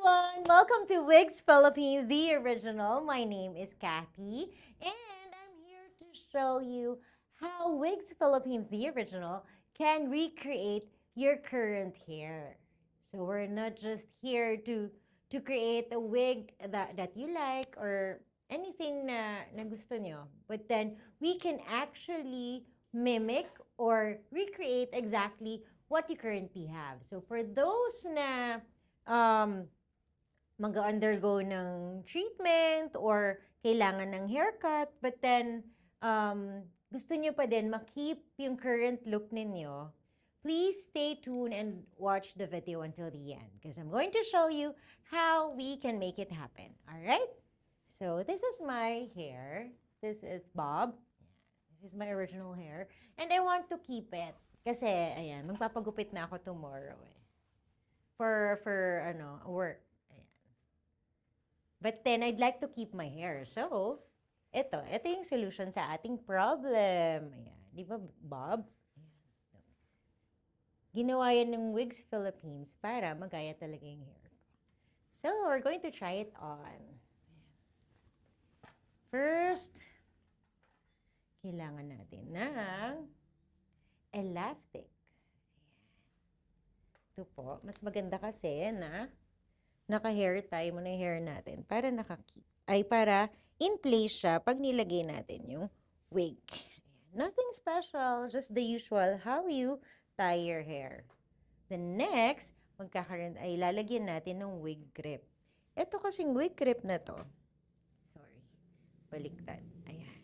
everyone! Welcome to Wigs Philippines, the original. My name is Kathy, and I'm here to show you how Wigs Philippines, the original, can recreate your current hair. So we're not just here to create a wig that you like or anything na gusto nyo, but then we can actually mimic or recreate exactly what you currently have. So for those na um, mag-undergo ng treatment or kailangan ng haircut, but then gusto nyo pa din ma-keep yung current look ninyo, please stay tuned and watch the video until the end because I'm going to show you how we can make it happen. All right? So this is my hair. This is Bob. This is my original hair. And I want to keep it. Kasi, ayan, magpapagupit na ako tomorrow eh. For work. Ayan. But then, I'd like to keep my hair. So, ito yung solution sa ating problem. Ayan. Di ba, Bob? Ayan. Ginawa yan ng Wigs Philippines para magaya talaga yung hair ko. So, we're going to try it on. Ayan. First, kailangan natin ng elastics. Ito po, mas maganda kasi na naka-hair tie mo na yung hair natin para para in place siya pag nilagay natin yung wig. Ayan. Nothing special, just the usual how you tie your hair. The next, lalagyan natin ng wig grip. Ito kasing wig grip na to. Sorry, baliktad. Ayan.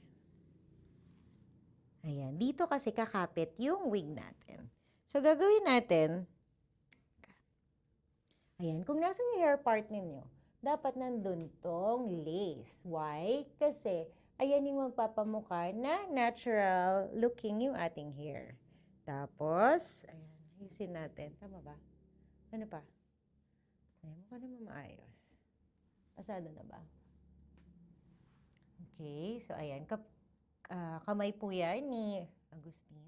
Ayan, dito kasi kakapit yung wig natin. So, gagawin natin, ayan, kung nasa yung hair part ninyo, dapat nandun tong lace. Why? Kasi, ayan yung magpapamukha na natural looking yung ating hair. Tapos, ayan, ayusin natin. Tama ba? Ano pa? Ayan, mukha naman maayos. Pasado na ba? Okay, so ayan, kamay po yan ni Agustin.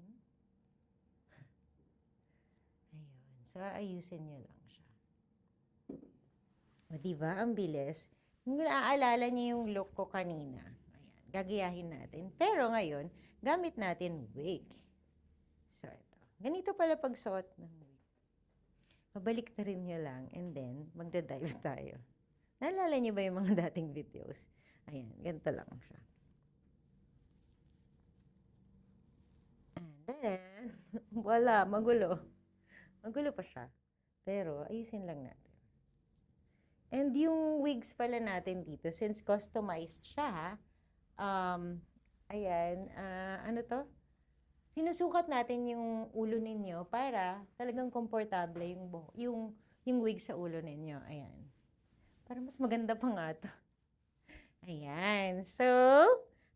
Ayun, so ayusin nyo lang siya. O, diba? Ang bilis. Kung naaalala niyo yung look ko kanina, ayan, gagayahin natin. Pero ngayon, gamit natin wig. So, ito. Ganito pala pagsuot ng wig. Pabalik na rin nyo lang and then, magdadive tayo. Naalala niyo ba yung mga dating videos? Ayan, ganito lang siya. And then, wala, magulo. Magulo pa siya. Pero, ayusin lang natin. And yung wigs pala natin dito, since customized siya, ayan, ano to? Sinusukat natin yung ulo ninyo para talagang komportable yung wig sa ulo ninyo. Ayan. Para mas maganda pa nga to. Ayan. So,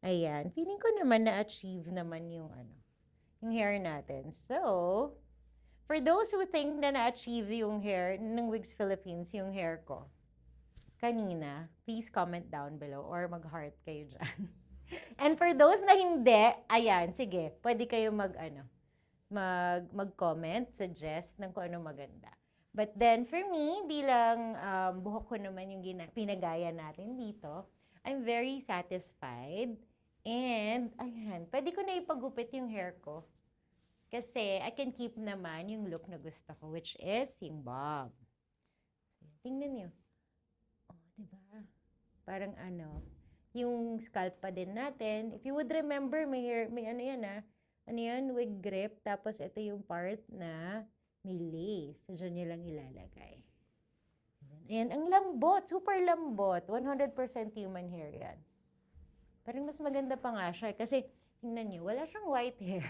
ayan. Feeling ko naman na-achieve naman yung hair natin. So, for those who think na na-achieve yung hair ng Wigs Philippines, yung hair ko, kanina, please comment down below or mag-heart kayo dyan. And for those na hindi, ayan, sige, pwede kayo mag-comment, suggest ng kung ano maganda. But then, for me, bilang buhok ko naman yung pinagaya natin dito, I'm very satisfied. And, ayan, pwede ko na ipagupit yung hair ko. Kasi, I can keep naman yung look na gusto ko, which is yung bob. So, tingnan niyo. Diba? Parang yung scalp pa din natin. If you would remember, may wig grip. Tapos ito yung part na may lace. So, dyan nyo lang ilalagay. Ayan, ang lambot. Super lambot. 100% human hair yan. Parang mas maganda pa nga siya. Kasi, tingnan nyo, wala siyang white hair.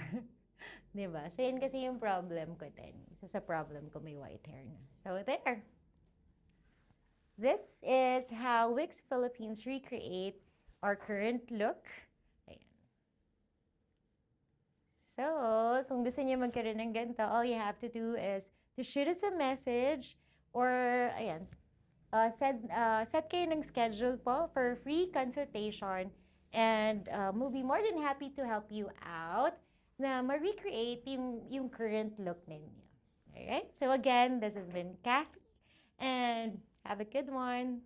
Diba? So, yan kasi yung problem ko din. Isa sa problem ko, may white hair na. So, there. This is how Wigs Philippines recreate our current look. Ayan. So, kung gusto niyo magkaroon ng ganito, all you have to do is to shoot us a message or, ayan, set kayo ng schedule po for free consultation and we'll be more than happy to help you out na ma-recreate yung current look ninyo. Alright? So again, this has been Kathy and have Have a good one.